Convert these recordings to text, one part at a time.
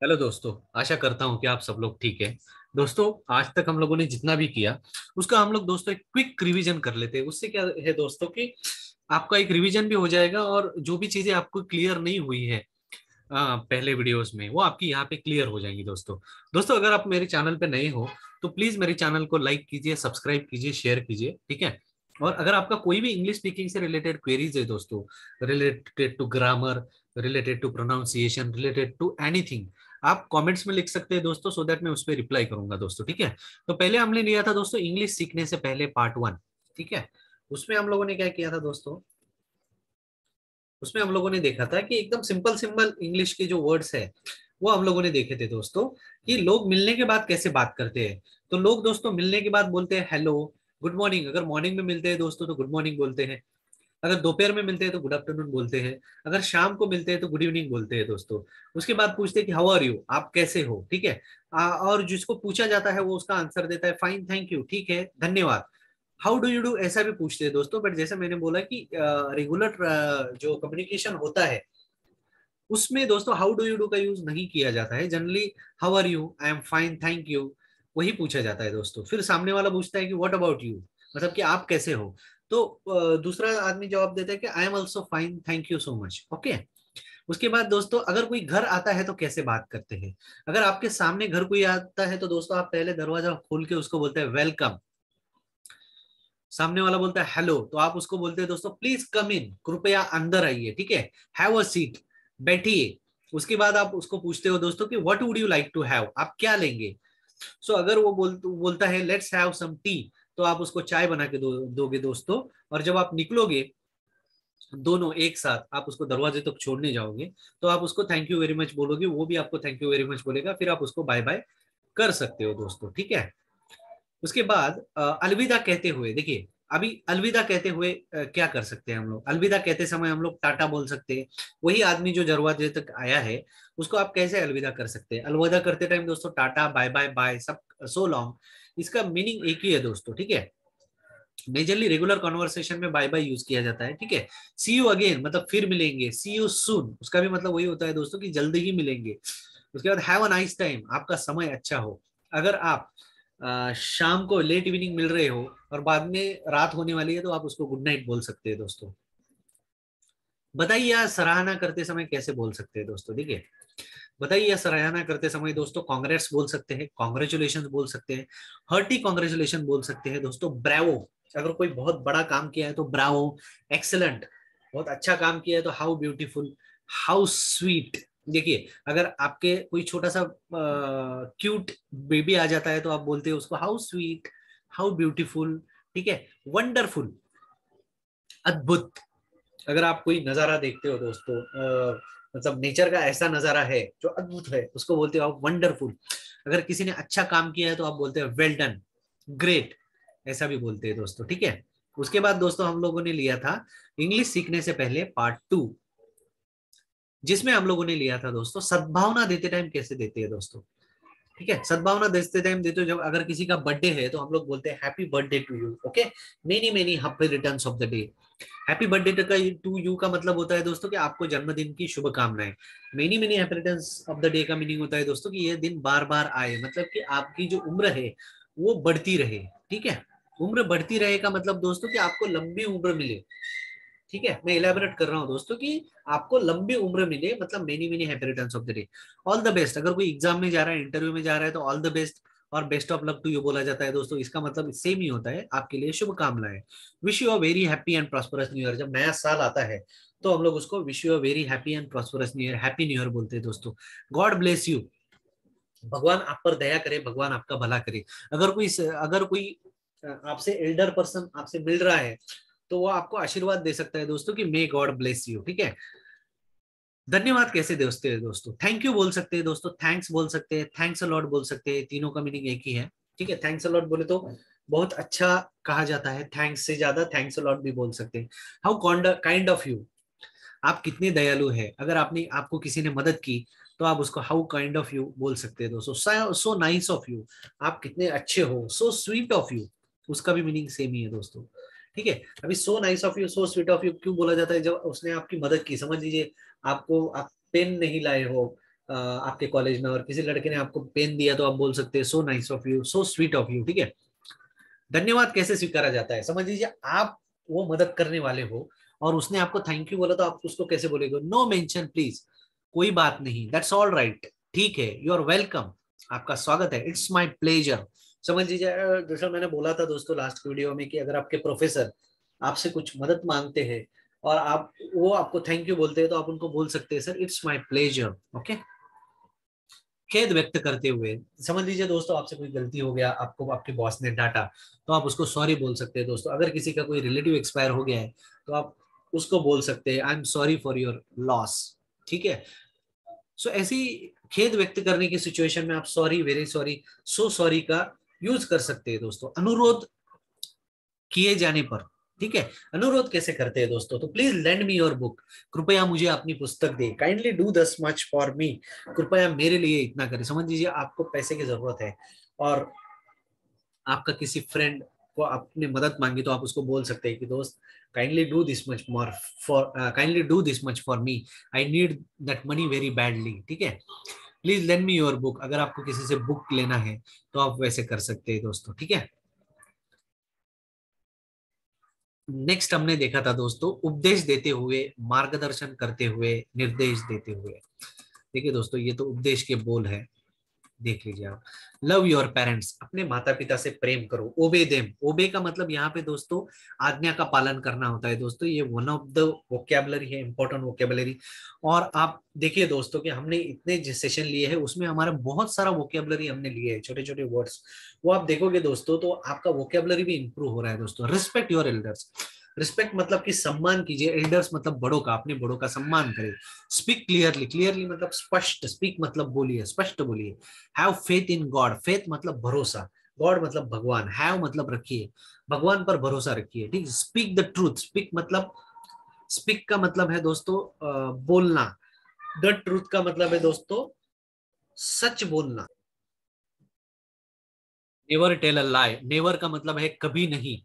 Hello दोस्तों। आशा करता हूँ कि आप सब लोग ठीक है। दोस्तों, आज तक हम लोगों ने जितना भी किया उसका हम लोग दोस्तों एक क्विक रिवीजन कर लेते हैं। उससे क्या है दोस्तों कि आपका एक रिवीजन भी हो जाएगा और जो भी चीजें आपको क्लियर नहीं हुई है पहले वीडियोस में, वो आपकी यहाँ पे क्लियर हो जाएंगी। दोस्तों दोस्तों अगर आप मेरे चैनल पे नए हो तो प्लीज मेरे चैनल को लाइक कीजिए, सब्सक्राइब कीजिए, शेयर कीजिए, ठीक है। और अगर आपका कोई भी इंग्लिश स्पीकिंग से रिलेटेड क्वेरीज है दोस्तों, related to grammar, related to pronunciation, related to anything, आप कमेंट्स में लिख सकते हैं दोस्तों, सो दैट मैं उस पर रिप्लाई करूंगा दोस्तों, ठीक है। तो पहले हमने लिया था दोस्तों इंग्लिश सीखने से पहले पार्ट 1, ठीक है। उसमें हम लोगों ने क्या किया था दोस्तों, उसमें हम लोगों ने देखा था कि एकदम सिंपल सिंपल इंग्लिश के जो वर्ड्स है वो हम लोगों ने देखे थे दोस्तों, कि लोग मिलने के बाद कैसे बात करते हैं। तो लोग दोस्तों मिलने के बाद बोलते हैं हेलो, गुड मॉर्निंग। अगर मॉर्निंग में मिलते हैं दोस्तों तो गुड मॉर्निंग बोलते हैं। अगर दोपहर में मिलते हैं तो गुड आफ्टरनून बोलते हैं। अगर शाम को मिलते हैं तो गुड इवनिंग बोलते हैं दोस्तों। उसके बाद पूछते हैं कि हाउ आर यू, आप कैसे हो, ठीक है। और जिसको पूछा जाता है वो उसका आंसर देता है फाइन, थैंक यू, ठीक है, धन्यवाद। हाउ डू यू डू ऐसा भी पूछते हैं दोस्तों, बट जैसे मैंने बोला कि रेगुलर जो कम्युनिकेशन होता है उसमें दोस्तों हाउ डू यू डू का यूज नहीं किया जाता है। Generally how are you, I am fine, thank you, वही पूछा जाता है दोस्तों। फिर सामने वाला पूछता है कि व्हाट अबाउट यू, मतलब कि आप कैसे हो। तो दूसरा आदमी जवाब देता है कि I am also fine, thank you so much, okay. उसके बाद दोस्तों अगर कोई घर आता है तो कैसे बात करते हैं। अगर आपके सामने घर कोई आता है तो दोस्तों आप पहले दरवाजा खोल के उसको बोलते हैं वेलकम। सामने वाला बोलता है हेलो तो आप उसको बोलते हैं दोस्तों प्लीज कम इन, कृपया अंदर आइए, ठीक है। हैव अ सीट, बैठिए। उसके बाद आप उसको पूछते हो दोस्तों कि what would you like to have, आप क्या लेंगे। सो अगर वो बोलता है लेट्स हैव सम टी, तो आप उसको चाय बना के दोगे दोस्तों। और जब आप निकलोगे दोनों एक साथ, आप उसको दरवाजे तक छोड़ने जाओगे, तो आप उसको थैंक यू वेरी मच बोलोगे, वो भी आपको थैंक यू वेरी मच बोलेगा, फिर आप उसको बाय बाय कर सकते हो दोस्तों, ठीक है। उसके बाद अलविदा कहते हुए देखिए, अभी अलविदा कहते हुए क्या कर सकते हैं हम लोग। अलविदा कहते समय हम लोग टाटा बोल सकते हैं। वही आदमी जो दरवाजे तक आया है उसको आप कैसे अलविदा कर सकते हैं। अलविदा करते टाइम दोस्तों टाटा, बाय बाय, बाय सब, सो लॉन्ग, इसका मीनिंग एक ही है दोस्तों, ठीक है। मेजरली रेगुलर कॉन्वर्सेशन में बाय बाय यूज किया जाता है, ठीक है। सी यू अगेन मतलब फिर मिलेंगे, सी यू सून उसका भी मतलब वही होता है दोस्तों कि जल्दी ही मिलेंगे। उसके बाद हैव अ नाइस टाइम, आपका समय अच्छा हो। अगर आप शाम को लेट इवनिंग मिल रहे हो और बाद में रात होने वाली है तो आप उसको गुड नाइट बोल सकते हैं दोस्तों। बताइए या सराहना करते समय कैसे बोल सकते हैं दोस्तों, ठीक है। बताइए या सराहना करते समय दोस्तों कांग्रेट्स बोल सकते हैं, कॉन्ग्रेचुलेशन बोल सकते हैं, हर्टी कॉन्ग्रेचुलेशन बोल सकते हैं दोस्तों, ब्रावो। अगर कोई बहुत बड़ा काम किया है तो ब्रावो, एक्सेलेंट, बहुत अच्छा काम किया है तो हाउ ब्यूटीफुल, हाउ स्वीट। देखिए अगर आपके कोई छोटा सा क्यूट बेबी आ जाता है तो आप बोलते हैं उसको हाउ स्वीट, हाउ ब्यूटीफुल, ठीक है, वंडरफुल, अद्भुत। अगर आप कोई नजारा देखते हो दोस्तों, मतलब नेचर का ऐसा नजारा है जो अद्भुत है, उसको बोलते हो आप वंडरफुल। अगर किसी ने अच्छा काम किया है तो आप बोलते हैं वेल डन, ग्रेट, ऐसा भी बोलते हैं दोस्तों, ठीक है। उसके बाद दोस्तों हम लोगों ने लिया था इंग्लिश सीखने से पहले पार्ट 2, जिसमें हम लोगों ने लिया था दोस्तों सद्भावना देते टाइम कैसे देते हैं दोस्तों, ठीक है। सद्भावना देते टाइम देते हो, जब अगर किसी का बर्थडे है तो हम लोग बोलते हैं happy birthday to you, okay, many many happy returns of the day. Happy birthday का टू यू का मतलब होता है दोस्तों कि आपको जन्मदिन की शुभकामनाएं। Many many happy returns of the day का मीनिंग होता है दोस्तों कि ये दिन बार बार आए, मतलब कि आपकी जो उम्र है वो बढ़ती रहे, ठीक है। उम्र बढ़ती रहे का मतलब दोस्तों कि आपको लंबी उम्र मिले, ठीक है। मैं इलेबोरेट कर रहा हूँ दोस्तों कि आपको लंबी उम्र मिले, मतलब many many happy returns of the day. All the best, अगर कोई एग्जाम में जा रहा है, इंटरव्यू में जा रहा है तो ऑल द बेस्ट और best of luck to you बोला जाता है दोस्तों। इसका मतलब सेम ही होता है, आपके लिए शुभकामनाएं। Wish you a very happy and prosperous new year. जब नया साल आता है तो हम लोग उसको wish you a very happy and prosperous new year, happy new year बोलते हैं दोस्तों। गॉड ब्लेस यू, भगवान आप पर दया करे, भगवान आपका भला करे। अगर कोई आपसे एल्डर पर्सन आपसे मिल रहा है तो वो आपको आशीर्वाद दे सकता है दोस्तों कि मे गॉड ब्लेस यू, ठीक है। धन्यवाद कैसे दोस्तों है दोस्तों, थैंक यू बोल सकते हैं दोस्तों, थैंक्स बोल सकते हैं, थैंक्स अ लॉट बोल सकते हैं, तीनों का मीनिंग एक ही है, ठीक है। थैंक्स अ लॉट बोले तो बहुत अच्छा कहा जाता है, थैंक्स से ज्यादा थैंक्स अ लॉट भी बोल सकते हैं। हाउ काइंड ऑफ यू, आप कितने दयालु है। अगर आपने आपको किसी ने मदद की तो आप उसको हाउ काइंड ऑफ यू बोल सकते हैं दोस्तों। सो नाइस ऑफ यू, आप कितने अच्छे हो। सो स्वीट ऑफ यू, उसका भी मीनिंग सेम ही है दोस्तों, ठीक है। अभी so nice of you, so sweet of you क्यों बोला जाता है, जब उसने आपकी मदद की, समझ लीजिए आप पेन नहीं लाए हो, आपके कॉलेज में, और किसी लड़के ने आपको पेन दिया तो आप बोल सकते हैं so nice of you, so sweet of you, ठीक है। धन्यवाद कैसे स्वीकारा जाता है, समझ लीजिए आप वो मदद करने वाले हो और उसने आपको थैंक यू बोला तो आप उसको कैसे बोलेगे? नो मेंशन प्लीज, कोई बात नहीं, दैट्स ऑल राइट, ठीक है, यू आर वेलकम, आपका स्वागत है, इट्स माय प्लेजर। समझ लीजिए जैसा मैंने बोला था दोस्तों लास्ट वीडियो में कि अगर आपके प्रोफेसर आपसे कुछ मदद मांगते हैं और आप वो आपको थैंक यू बोलते हैं तो आप उनको बोल सकते हैं sir it's my pleasure, okay. खेद व्यक्त करते हुए, समझ लीजिए दोस्तों आपसे कोई गलती हो गया, आपको आपके बॉस ने डांटा तो आप उसको सॉरी बोल सकते हैं दोस्तों। अगर किसी का कोई रिलेटिव एक्सपायर हो गया है तो आप उसको बोल सकते हैं I am sorry for your loss, ठीक है। सो ऐसी खेद व्यक्त करने की सिचुएशन में आप sorry, very sorry, so sorry का यूज कर सकते हैं दोस्तों। अनुरोध किए जाने पर, ठीक है, अनुरोध कैसे करते हैं दोस्तों? तो please lend me your book, कृपया मुझे अपनी पुस्तक दे, kindly do this much for me, कृपया मेरे लिए इतना करें। समझ लीजिए आपको पैसे की जरूरत है और आपका किसी फ्रेंड को आपने मदद मांगी तो आप उसको बोल सकते हैं कि दोस्त kindly do this much more for, kindly do this much for me, I need that money very badly, ठीक है। Please lend me your book, अगर आपको किसी से बुक लेना है तो आप वैसे कर सकते हैं दोस्तों, ठीक है। नेक्स्ट हमने देखा था दोस्तों उपदेश देते हुए, मार्गदर्शन करते हुए, निर्देश देते हुए। देखिए दोस्तों ये तो उपदेश के बोल है, देख लीजिए आप। लव योर पेरेंट्स, अपने माता पिता से प्रेम करो, ओबे देम, ओबे का मतलब यहाँ पे दोस्तों आज्ञा का पालन करना होता है दोस्तों, ये वन ऑफ द वोकेबलरी है, इंपॉर्टेंट वोकेबलरी। और आप देखिए दोस्तों कि हमने इतने जो सेशन लिए हैं उसमें हमारा बहुत सारा वोकेबलरी हमने लिए है, छोटे छोटे वर्ड्स, वो आप देखोगे दोस्तों तो आपका वोकेबलरी भी इंप्रूव हो रहा है दोस्तों। रिस्पेक्ट योर एल्डर्स, रिस्पेक्ट मतलब कि सम्मान कीजिए, एल्डर्स मतलब बड़ों का, अपने बड़ों का सम्मान करें। स्पीक क्लियरली, क्लियरली मतलब स्पष्ट, स्पीक मतलब बोलिए, स्पष्ट बोलिए। Have faith in God, faith मतलब भरोसा, गॉड मतलब भगवान, हैव मतलब रखिए, भगवान पर भरोसा रखिए, ठीक। स्पीक द ट्रूथ, स्पीक मतलब, स्पीक का मतलब है दोस्तों बोलना, द ट्रूथ का मतलब है दोस्तों सच बोलना। Never tell a lie, never का मतलब है कभी नहीं,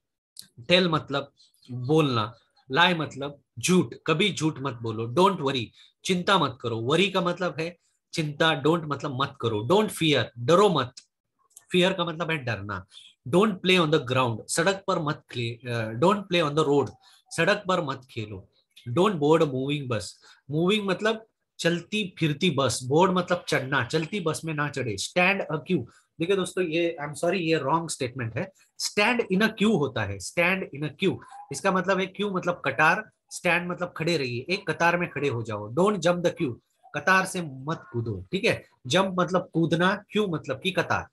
टेल मतलब बोलना, लाई मतलब झूठ, कभी झूठ मत बोलो। डोंट वरी, चिंता मत करो, वरी का मतलब है चिंता, डोंट मतलब मत करो। डोंट फियर, डरो मत, फियर का मतलब है डरना। Don't play on the ground, सड़क पर मत don't play on the road, सड़क पर मत खेलो। डोंट बोर्ड मूविंग बस, मूविंग मतलब चलती फिरती बस, बोर्ड मतलब चढ़ना, चलती बस में ना चढ़े। स्टैंड अ क्यू, देखिए दोस्तों ये आई एम सॉरी ये रॉन्ग स्टेटमेंट है, स्टैंड इन अ क्यू होता है, स्टैंड इन अ क्यू, इसका मतलब है क्यू मतलब कतार, स्टैंड मतलब खड़े रहिए, एक कतार में खड़े हो जाओ। डोंट जंप द क्यू, कतार से मत कूदो, ठीक है। जंप मतलब कूदना, क्यू मतलब की कतार,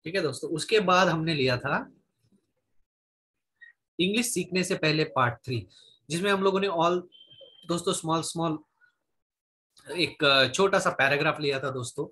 ठीक है दोस्तों। उसके बाद हमने लिया था इंग्लिश सीखने से पहले पार्ट 3, जिसमें हम लोगों ने ऑल दोस्तों स्मॉल स्मॉल एक छोटा सा पैराग्राफ लिया था दोस्तों।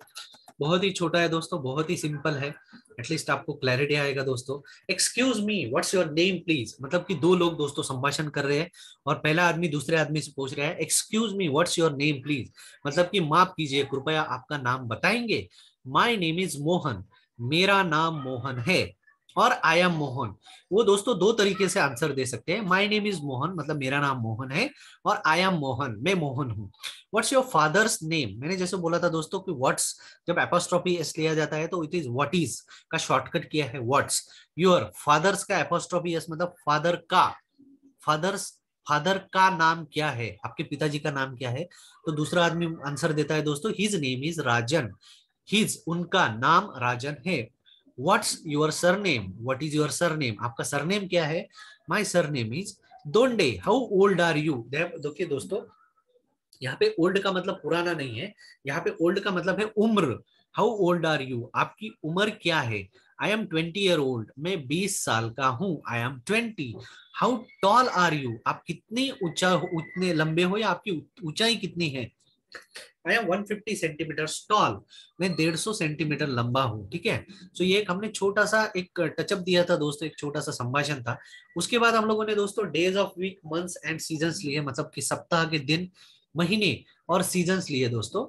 बहुत ही छोटा है दोस्तों, बहुत ही सिंपल है, एटलीस्ट आपको क्लैरिटी आएगा दोस्तों। Excuse me what's your name please, मतलब कि दो लोग दोस्तों संभाषण कर रहे हैं और पहला आदमी दूसरे आदमी से पूछ रहा है excuse me what's your name please, मतलब कि माफ कीजिए कृपया आपका नाम बताएंगे। माई नेम इज मोहन, मेरा नाम मोहन है, और आई एम मोहन। वो दोस्तों दो तरीके से आंसर दे सकते हैं, माई नेम इज मोहन मतलब मेरा नाम मोहन है, और आई एम मोहन मैं मोहन हूँ। व्हाट्स योर फादर्स नेम, मैंने जैसे बोला था दोस्तों कि व्हाट्स जब एपोस्ट्रोफी एस लिया जाता है तो इट इज व्हाट इज का शॉर्टकट किया है व्हाट्स। योर फादर्स का एपोस्ट्रोफी एस मतलब फादर का, फादर्स, फादर का नाम क्या है, आपके पिताजी का नाम क्या है? तो दूसरा आदमी आंसर देता है दोस्तों his name is Rajan, his उनका नाम राजन है। What's your surname, what is your surname, आपका सरनेम क्या है? My surname is Donde. How old are you, देखिए दोस्तों यहाँ पे ओल्ड का मतलब पुराना नहीं है, यहाँ पे ओल्ड का मतलब है उम्र। हाउ ओल्ड आर यू, आपकी उम्र क्या है? आई एम 20 ईयर ओल्ड, मैं 20 साल का हूँ, I am 20। How tall are you, आप कितनी ऊंचा उतने लंबे हो या आपकी ऊंचाई कितनी है? आई एम 150 सेंटीमीटर टॉल, मैं 150 सेंटीमीटर लंबा हूँ, ठीक है। सो ये एक हमने छोटा सा एक टचअप दिया था दोस्तों, एक छोटा सा संभाषण था। उसके बाद हम लोगों ने दोस्तों days of week, months and seasons लिए, मतलब कि सप्ताह के दिन, महीने और सीजन्स लिए दोस्तों।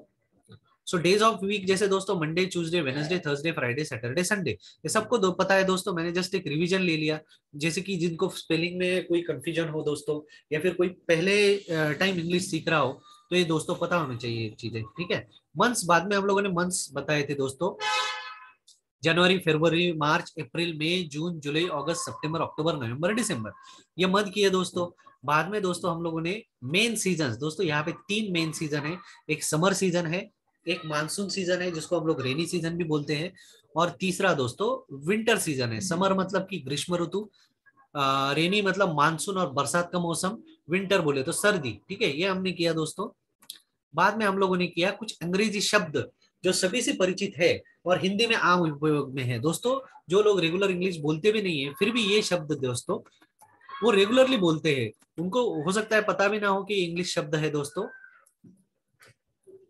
सो डेज ऑफ वीक जैसे दोस्तों Monday, Tuesday, Wednesday, Thursday, Friday, Saturday, Sunday, ये सबको पता है दोस्तों। मैंने जस्ट एक रिवीजन ले लिया, जैसे कि जिनको स्पेलिंग में कोई कंफ्यूजन हो दोस्तों, या फिर कोई पहले टाइम इंग्लिश सीख रहा हो, तो ये दोस्तों पता होनी चाहिए चीजें, ठीक है। मंथ्स बाद में हम लोगों ने मंथ्स बताए थे दोस्तों, जनवरी, फरवरी, मार्च, अप्रैल, मई, जून, जुलाई, अगस्त, सितंबर, अक्टूबर, नवंबर, दिसंबर, ये मंथ किए दोस्तों। बाद में दोस्तों हम लोगों ने मेन सीजन, दोस्तों यहाँ पे 3 मेन सीजन है, एक समर सीजन है, एक मानसून सीजन है जिसको हम लोग रेनी सीजन भी बोलते हैं, और तीसरा दोस्तों विंटर सीजन है। समर मतलब कि ग्रीष्म ऋतु, रेनी मतलब मानसून और बरसात का मौसम, विंटर बोले तो सर्दी, ठीक है, ये हमने किया दोस्तों। बाद में हम लोगों ने किया कुछ अंग्रेजी शब्द जो सभी से परिचित है और हिंदी में आम उपयोग में है दोस्तों। जो लोग रेगुलर इंग्लिश बोलते भी नहीं है, फिर भी ये शब्द दोस्तों वो रेगुलरली बोलते हैं, उनको हो सकता है पता भी ना हो कि इंग्लिश शब्द है दोस्तों,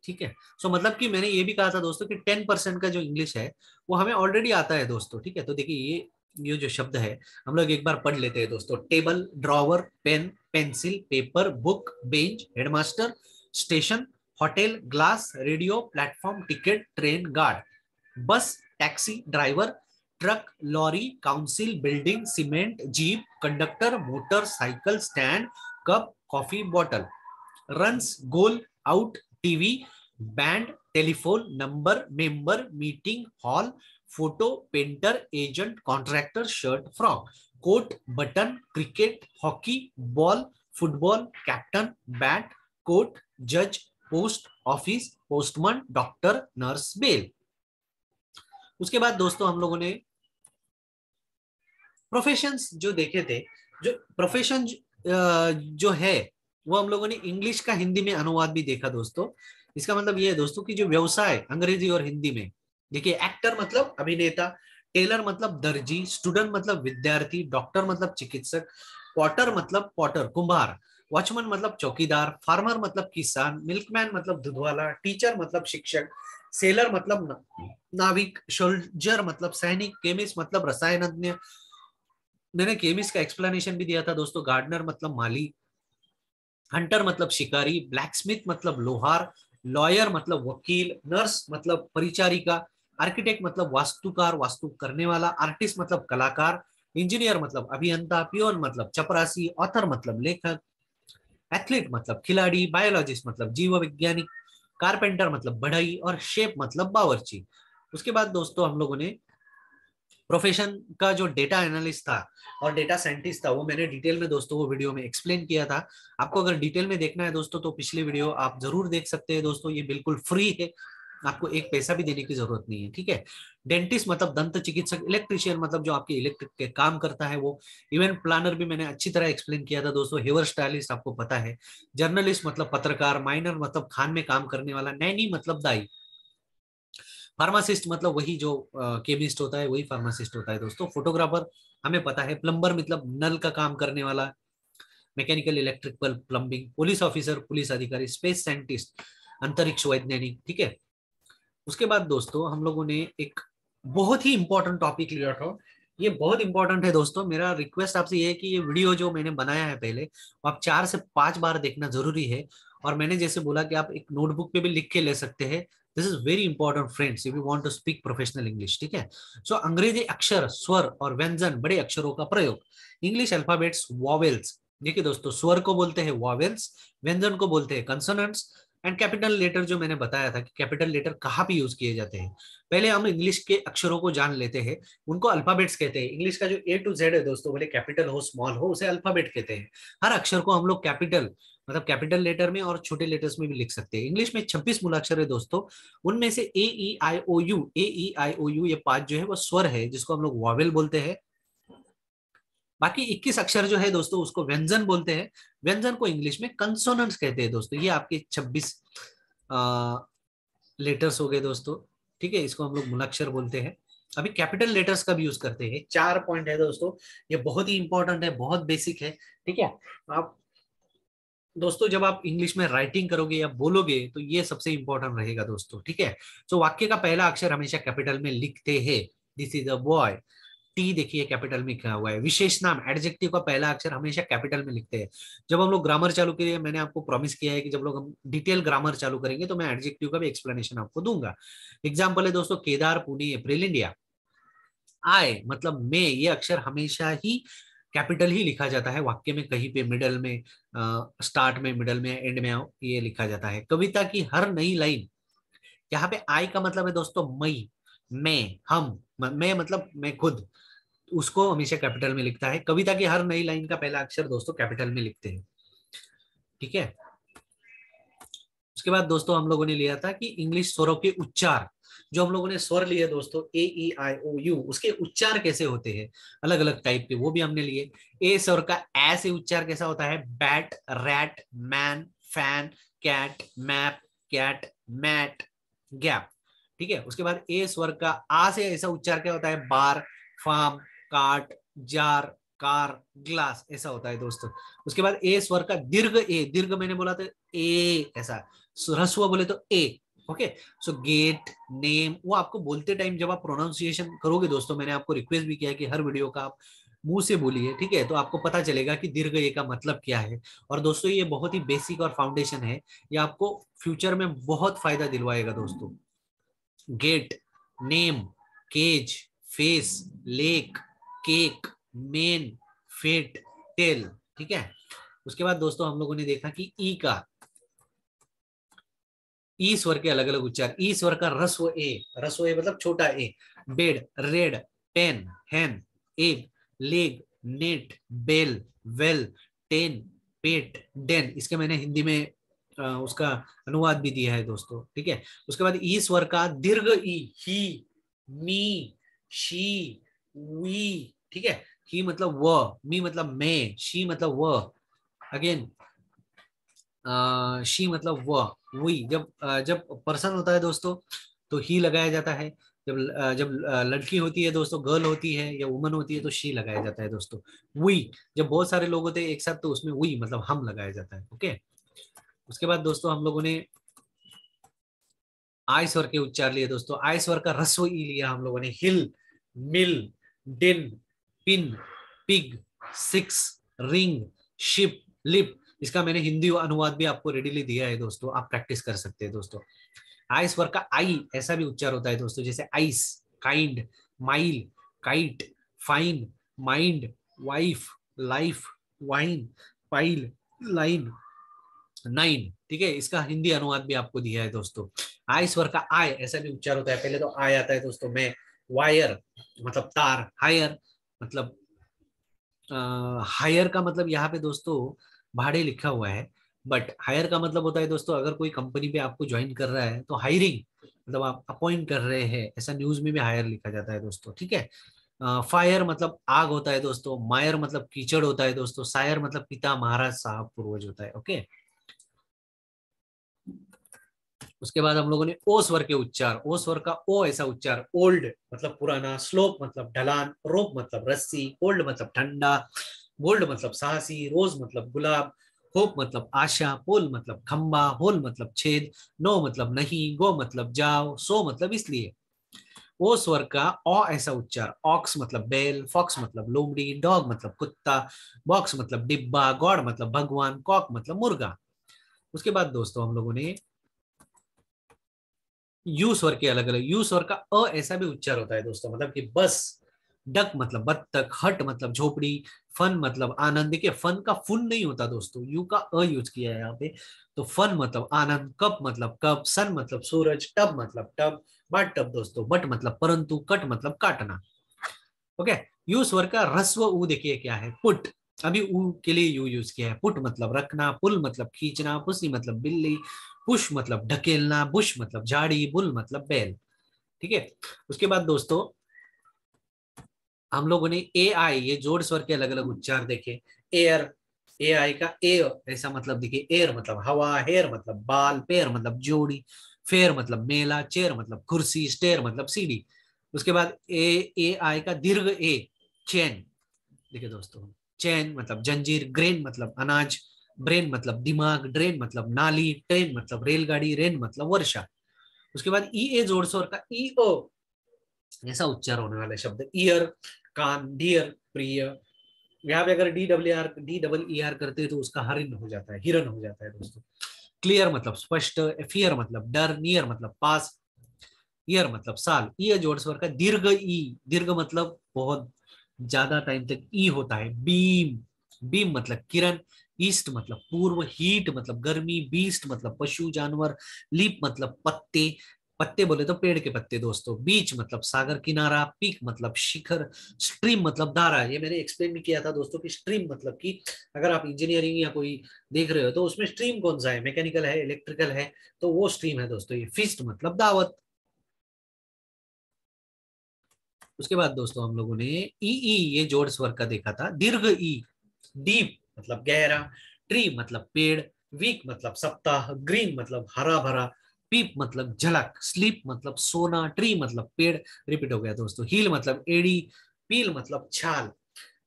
ठीक है। सो मतलब कि मैंने ये भी कहा था दोस्तों कि 10% का जो इंग्लिश है वो हमें ऑलरेडी आता है दोस्तों, ठीक है। तो देखिए ये जो शब्द है हम लोग एक बार पढ़ लेते हैं दोस्तों। Table, drawer, pen, pencil, paper, book, bench, headmaster, station, hotel, glass, radio, platform, ticket, train, guard, bus, taxi, driver, truck, lorry, council, building, cement, jeep, conductor, motor cycle, stand, cup, coffee, bottle, runs, goal, out, TV, band, telephone, number, member, meeting hall, photo, painter, agent, contractor, shirt, frock, coat, button, cricket, hockey, ball, football, captain, bat, coat, जज, post office, postman, doctor, nurse, bell. उसके बाद दोस्तों हम लोगों ने professions जो देखे थे, जो प्रोफेशन जो है वो हम लोगों ने इंग्लिश का हिंदी में अनुवाद भी देखा दोस्तों। इसका मतलब ये है दोस्तों कि जो व्यवसाय अंग्रेजी और हिंदी में, देखिए एक्टर मतलब अभिनेता, टेलर मतलब दर्जी, स्टूडेंट मतलब विद्यार्थी, डॉक्टर मतलब चिकित्सक, पॉटर मतलब पॉटर कुम्हार, वॉचमैन मतलब चौकीदार, फार्मर मतलब किसान, मिल्कमैन मतलब दूधवाला, टीचर मतलब शिक्षक, सेलर मतलब नाविक, सोल्जर मतलब सैनिक, केमिस्ट मतलब रसायनज्ञ, मैंने केमिस्ट का एक्सप्लेनेशन भी दिया था दोस्तों, गार्डनर मतलब माली, हंटर मतलब शिकारी, ब्लैकस्मिथ मतलब लोहार, लॉयर मतलब वकील, नर्स मतलब परिचारिका, आर्किटेक्ट मतलब वास्तुकार, वास्तु करने वाला, आर्टिस्ट मतलब कलाकार, इंजीनियर मतलब अभियंता, पियोन मतलब चपरासी, ऑथर मतलब लेखक, एथलीट मतलब खिलाड़ी, बायोलॉजिस्ट मतलब जीव वैज्ञानिक, कारपेंटर मतलब बढ़ई, और शेफ मतलब बावर्ची। उसके बाद दोस्तों हम लोगों ने प्रोफेशन का जो डेटा एनालिस्ट था और डेटा साइंटिस्ट था वो मैंने डिटेल में दोस्तों वो वीडियो में एक्सप्लेन किया था। आपको अगर डिटेल में देखना है दोस्तों तो पिछली वीडियो आप जरूर देख सकते हैं दोस्तों, ये बिल्कुल फ्री है, आपको एक पैसा भी देने की जरूरत नहीं है, ठीक है। डेंटिस्ट मतलब दंत चिकित्सक, इलेक्ट्रिशियन मतलब जो आपके इलेक्ट्रिक के काम करता है वो, इवेंट प्लानर भी मैंने अच्छी तरह एक्सप्लेन किया था दोस्तों, हेयर स्टाइलिस्ट आपको पता है, जर्नलिस्ट मतलब पत्रकार, माइनर मतलब खान में काम करने वाला, नैनी मतलब दाई, फार्मासिस्ट मतलब वही जो केमिस्ट होता है वही फार्मासिस्ट होता है दोस्तों, फोटोग्राफर हमें पता है, प्लम्बर मतलब नल का काम करने वाला, mechanical electrical plumbing, police officer police अधिकारी, स्पेस साइंटिस्ट अंतरिक्ष वैज्ञानिक, ठीक है। उसके बाद दोस्तों हम लोगों ने एक बहुत ही इंपॉर्टेंट टॉपिक लिया था, ये बहुत इंपॉर्टेंट है दोस्तों, मेरा रिक्वेस्ट आपसे ये है कि ये वीडियो जो मैंने बनाया है पहले वो आप 4 से 5 बार देखना जरूरी है, और मैंने जैसे बोला कि आप एक नोटबुक पे भी लिख के ले सकते हैं। This is very important friends if you want to speak professional English, ठीक है। सो अंग्रेजी अक्षर, स्वर और व्यंजन, बड़े अक्षरों का प्रयोग, इंग्लिश अल्फाबेट्स, वॉवेल्स, देखिए दोस्तों स्वर को बोलते हैं वॉवेल्स, व्यंजन को बोलते हैं कंसोनेंट्स, एंड कैपिटल लेटर जो मैंने बताया था कि कैपिटल लेटर कहाँ पे यूज किए जाते हैं। पहले हम इंग्लिश के अक्षरों को जान लेते हैं, उनको अल्फाबेट्स कहते हैं। इंग्लिश का जो ए टू जेड है दोस्तों, भले कैपिटल हो स्मॉल हो, उसे अल्फाबेट कहते हैं। हर अक्षर को हम लोग कैपिटल मतलब कैपिटल लेटर में और छोटे लेटर्स में भी लिख सकते हैं। इंग्लिश में 26 मूलाक्षर है दोस्तों, उनमें से ए ई आई ओ यू ये 5 जो है वो स्वर है जिसको हम लोग वॉवेल बोलते हैं। बाकी 21 अक्षर जो है दोस्तों उसको व्यंजन बोलते हैं। व्यंजन को इंग्लिश में कंसोनेंट्स कहते हैं दोस्तों। ये आपके 26 लेटर्स हो गए दोस्तों, ठीक है, इसको हम लोग मूलाक्षर बोलते हैं। अभी कैपिटल लेटर्स का भी यूज करते हैं। 4 पॉइंट है दोस्तों, ये बहुत ही इंपॉर्टेंट है, बहुत बेसिक है, ठीक है। आप दोस्तों जब आप इंग्लिश में राइटिंग करोगे या बोलोगे तो ये सबसे इंपॉर्टेंट रहेगा दोस्तों, ठीक है। तो वाक्य का पहला अक्षर हमेशा कैपिटल में लिखते हैं, this is a boy, T देखिए कैपिटल में लिखा हुआ है। विशेष नाम एडजेक्टिव का पहला अक्षर हमेशा कैपिटल में लिखते हैं। जब हम लोग ग्रामर चालू करेंगे, मैंने आपको प्रॉमिस किया है कि जब लोग हम डिटेल ग्रामर चालू करेंगे तो मैं एडजेक्टिव का भी एक्सप्लेनेशन आपको दूंगा। एग्जाम्पल है दोस्तों, केदार, पुणे, अप्रैल, इंडिया। आय मतलब में, ये अक्षर हमेशा ही कैपिटल ही लिखा जाता है वाक्य में, कहीं पे मिडल में, स्टार्ट में, मिडल में, एंड में ये लिखा जाता है। कविता की हर नई लाइन, यहाँ पे आई का मतलब है दोस्तों मई, मैं, हम, मैं मतलब मैं खुद, उसको हमेशा कैपिटल में लिखता है। कविता की हर नई लाइन का पहला अक्षर दोस्तों कैपिटल में लिखते हैं, ठीक है। उसके बाद दोस्तों हम लोगों ने लिया था कि इंग्लिश स्वरों के उच्चार, जो हम लोगों ने स्वर लिए दोस्तों ए ई आई ओ यू, उसके उच्चार कैसे होते हैं, अलग अलग टाइप के, वो भी हमने लिए। ए स्वर का ए से उच्चार कैसा होता है, bat, rat, man, fan, cat, map, cat, mat, gap, ठीक है। उसके बाद ए स्वर का आ से ऐसा उच्चार क्या होता है, bar, farm, cart, jar, car, glass, ऐसा होता है दोस्तों। उसके बाद ए स्वर का दीर्घ, ए दीर्घ मैंने बोला था ए ऐसा, ह्रस्व बोले तो ए, ओके। सो गेट, नेम, वो आपको बोलते टाइम जब आप प्रोनाउंसिएशन करोगे दोस्तों, मैंने आपको रिक्वेस्ट भी किया है कि हर वीडियो का आप मुंह से बोलिए, ठीक है, तो आपको पता चलेगा कि दीर्घ ए का मतलब क्या है। और दोस्तों ये बहुत ही बेसिक और फाउंडेशन है, ये आपको फ्यूचर में बहुत फायदा दिलवाएगा दोस्तों। Gate, name, cage, face, lake, cake, mane, fate, tale, ठीक है। उसके बाद दोस्तों हम लोगों ने देखा कि ई का, ई स्वर के अलग अलग उच्चार। ई स्वर का ह्रस्व ए, ह्रस्व ए मतलब छोटा ए, bed, red, pen, hen, egg, leg, net, bell, well, ten, pet, den, इसके मैंने हिंदी में उसका अनुवाद भी दिया है दोस्तों, ठीक है। उसके बाद ई स्वर का दीर्घ ई, ही, मी, शी, वी, ठीक है। ही मतलब वह, मी मतलब मैं, शी मतलब वह, अगेन शी मतलब वह, वही। जब पर्सन होता है दोस्तों तो ही लगाया जाता है। जब लड़की होती है दोस्तों, गर्ल होती है या वुमन होती है तो शी लगाया जाता है दोस्तों। वी, जब बहुत सारे लोग होते हैं एक साथ तो उसमें वी मतलब हम लगाया जाता है, ओके। उसके बाद दोस्तों हम लोगों ने आई स्वर के उच्चार लिए दोस्तों। आई स्वर का ह्रस्व ई लिया हम लोगों ने। हिल, मिल, डिन, pin, pig, six, ring, ship, lip, इसका मैंने हिंदी अनुवाद भी आपको रेडीली दिया है दोस्तों, आप प्रैक्टिस कर सकते हैं दोस्तों। आई स्वर का आई ऐसा भी उच्चार होता है दोस्तों, जैसे ice, kind, mile, kite, fine, mind, wife, life, wine, pile, line, nine, ठीक है। इसका हिंदी अनुवाद भी आपको दिया है दोस्तों। आई स्वर का आय ऐसा भी उच्चार होता है। पहले तो आय आता है दोस्तों में, वायर मतलब तार, हायर मतलब हायर का मतलब यहाँ पे दोस्तों भाड़े लिखा हुआ है, बट हायर का मतलब होता है दोस्तों अगर कोई कंपनी पे आपको ज्वाइन कर रहा है तो हायरिंग मतलब आप अपॉइंट कर रहे हैं, ऐसा न्यूज में भी हायर लिखा जाता है दोस्तों, ठीक है। फायर मतलब आग होता है दोस्तों। मायर मतलब कीचड़ होता है दोस्तों। सायर मतलब पिता, महाराज, साहब, पूर्वज होता है, ओके। उसके बाद हम लोगों ने ओ स्वर के उच्चार। ओ स्वर का ओ ऐसा उच्चार, ओल्ड मतलब पुराना, स्लोप मतलब ढलान, रोप मतलब रस्सी, कोल्ड मतलब ठंडा, गोल्ड मतलब साहसी, रोज मतलब गुलाब, होप मतलब आशा, पोल मतलब खंबा, होल मतलब छेद, नो मतलब नहीं, गो मतलब जाओ, सो मतलब इसलिए। ओ स्वर का ओ ऐसा उच्चार, ऑक्स मतलब बैल, फॉक्स मतलब लोमड़ी, डॉग मतलब कुत्ता, बॉक्स मतलब डिब्बा, गॉड मतलब भगवान, कॉक मतलब मुर्गा। उसके बाद दोस्तों हम लोगों ने यू स्वर के अलग अलग। यू स्वर का अ ऐसा भी उच्चार होता है दोस्तों, मतलब कि बस, डक मतलब बत्तख, हट मतलब झोपड़ी, फन मतलब आनंद। देखिए फन का फुन नहीं होता दोस्तों, यू का अ यूज किया है यहाँ पे। तो फन मतलब आनंद, कप मतलब कप, सन मतलब सूरज, टब मतलब टब, बट टब दोस्तों, बट मतलब परंतु, कट मतलब काटना, ओके। यू स्वर का ह्रस्व ऊ देखिए क्या है, पुट। अभी ऊ के लिए यू यूज किया है। पुट मतलब रखना, पुल मतलब खींचना, पुसी मतलब बिल्ली, पुश मतलब ढकेलना, बुश मतलब झाड़ी, बुल मतलब बैल, ठीक है। उसके बाद दोस्तों हम लोगों ने ए आई, ये जोड़ स्वर के अलग अलग उच्चार देखे। एयर, ए आई का ए ऐसा मतलब देखिए, एयर मतलब हवा, हेयर मतलब बाल, पेयर मतलब जोड़ी, फेयर मतलब मेला, चेयर मतलब कुर्सी, स्टेयर मतलब सीढ़ी। उसके बाद ए आई का दीर्घ ए, चैन, देखिए दोस्तों, चैन मतलब जंजीर, ग्रेन मतलब अनाज, ब्रेन मतलब दिमाग, ड्रेन मतलब नाली, ट्रेन मतलब रेलगाड़ी, रेन मतलब वर्षा। उसके बाद ई ए जोड़ स्वर का ई ओ ऐसा उच्चार होने वाला शब्द, ईयर, कान, डियर प्रिय। यहाँ पे अगर डी डबल ई आर करते हैं तो उसका हरिन हो जाता है, हिरन हो जाता है दोस्तों। क्लियर मतलब स्पष्ट, फियर मतलब डर, नियर मतलब पास, ईयर मतलब साल, ई जोड़ स्वर का दीर्घ ई, दीर्घ मतलब बहुत ज्यादा टाइम तक ई होता है। बीम, बीम मतलब किरण, ईस्ट मतलब पूर्व, हीट मतलब गर्मी, बीस्ट मतलब पशु जानवर, लीप मतलब पत्ते, पत्ते बोले तो पेड़ के पत्ते दोस्तों, बीच मतलब सागर किनारा, पीक मतलब शिखर, स्ट्रीम मतलब धारा। ये मैंने एक्सप्लेन भी किया था दोस्तों कि स्ट्रीम मतलब कि अगर आप इंजीनियरिंग या कोई देख रहे हो तो उसमें स्ट्रीम कौन सा है, मैकेनिकल है, इलेक्ट्रिकल है, तो वो स्ट्रीम है दोस्तों। ये फीस्ट मतलब दावत। उसके बाद दोस्तों हम लोगों ने ई ये जोड़ स्वर का देखा था, दीर्घ ई, डीप मतलब गहरा, ट्री मतलब पेड़, वीक मतलब सप्ताह, ग्रीन मतलब हरा भरा, पीप मतलब झलक, स्लीप मतलब सोना, ट्री मतलब पेड़, रिपीट हो गया दोस्तों, हील मतलब एड़ी, पील मतलब छाल,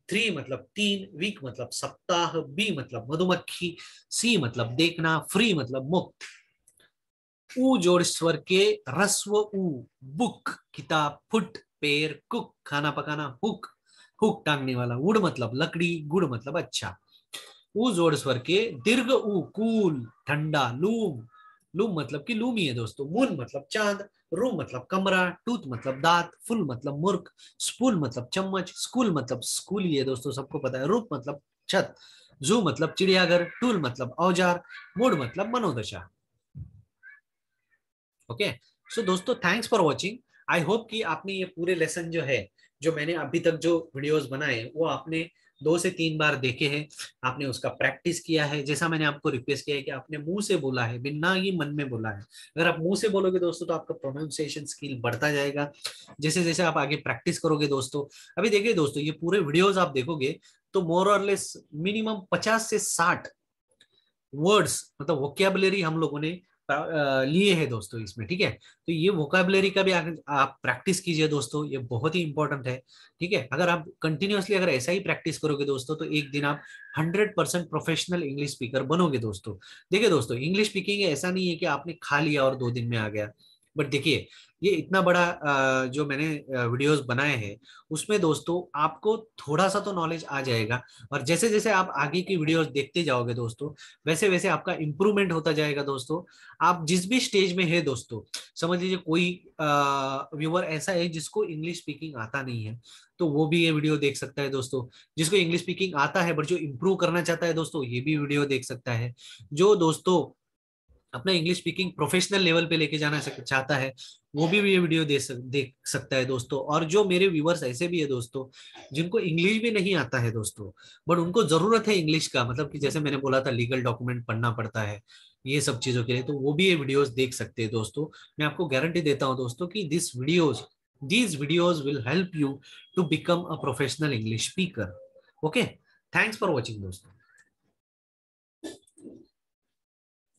थ्री मतलब तीन, वीक मतलब सप्ताह, बी मतलब मधुमक्खी, सी मतलब देखना, फ्री मतलब मुक्त। ऊ जोड़ स्वर के रस्व उ, बुक किताब, फुट पेड़, कुक खाना पकाना, हुक हुक टांगने वाला, वुड मतलब लकड़ी, गुड़ मतलब अच्छा। ऊ जोड़ स्वर के दीर्घ उ, कूल ठंडा, लूम, लूम मतलब कि लूमी है दोस्तों, मून मतलब चांद, रूम मतलब कमरा, टूथ मतलब दांत, फुल मतलब मूर्ख, स्पूल मतलब चम्मच, स्कूल मतलब स्कूल ही है दोस्तों, सबको पता है, रूप मतलब छत, जू मतलब चिड़ियाघर, टूल मतलब औजार, मूड मतलब मनोदशा। ओके, सो दोस्तों thanks for watching. I hope कि आपने ये पूरे लेसन जो है, जो मैंने अभी तक जो वीडियोस बनाए वो आपने 2 से 3 बार देखे हैं, आपने उसका प्रैक्टिस किया है। जैसा मैंने आपको रिक्वेस्ट किया है कि आपने मुंह से बोला है, बिना ही मन में बोला है। अगर आप मुंह से बोलोगे दोस्तों तो आपका प्रोनाउंसिएशन स्किल बढ़ता जाएगा। जैसे जैसे आप आगे प्रैक्टिस करोगे दोस्तों, अभी देखिए दोस्तों ये पूरे वीडियोज आप देखोगे तो मोर और लेस मिनिमम 50 से 60 वर्ड्स मतलब वोकेबलरी हम लोगों ने लिए हैं दोस्तों इसमें, ठीक है। तो ये वोकेबलरी का भी आप प्रैक्टिस कीजिए दोस्तों, ये बहुत ही इंपॉर्टेंट है, ठीक है। अगर आप कंटिन्यूअसली अगर ऐसा ही प्रैक्टिस करोगे दोस्तों तो एक दिन आप 100% प्रोफेशनल इंग्लिश स्पीकर बनोगे दोस्तों। देखिए दोस्तों इंग्लिश स्पीकिंग ऐसा नहीं है कि आपने खा लिया और 2 दिन में आ गया। बट देखिए ये इतना बड़ा जो मैंने वीडियोस बनाए हैं उसमें दोस्तों आपको थोड़ा सा तो नॉलेज आ जाएगा, और जैसे जैसे आप आगे की वीडियोस देखते जाओगे दोस्तों वैसे वैसे आपका इंप्रूवमेंट होता जाएगा दोस्तों। आप जिस भी स्टेज में है दोस्तों, समझ लीजिए कोई व्यूअर ऐसा है जिसको इंग्लिश स्पीकिंग आता नहीं है, तो वो भी ये वीडियो देख सकता है दोस्तों। जिसको इंग्लिश स्पीकिंग आता है बट जो इंप्रूव करना चाहता है दोस्तों, ये भी वीडियो देख सकता है। जो दोस्तों अपना इंग्लिश स्पीकिंग प्रोफेशनल लेवल पे लेके जाना चाहता है वो भी ये वीडियो देख सकता है दोस्तों। और जो मेरे व्यूवर्स ऐसे भी है दोस्तों जिनको इंग्लिश भी नहीं आता है दोस्तों, बट उनको जरूरत है इंग्लिश का, मतलब कि जैसे मैंने बोला था लीगल डॉक्यूमेंट पढ़ना पड़ता है ये सब चीजों के लिए, तो वो भी ये वीडियोस देख सकते हैं दोस्तों। मैं आपको गारंटी देता हूं दोस्तों कि these videos will help you to become a professional English speaker. Okay, thanks for watching दोस्तों।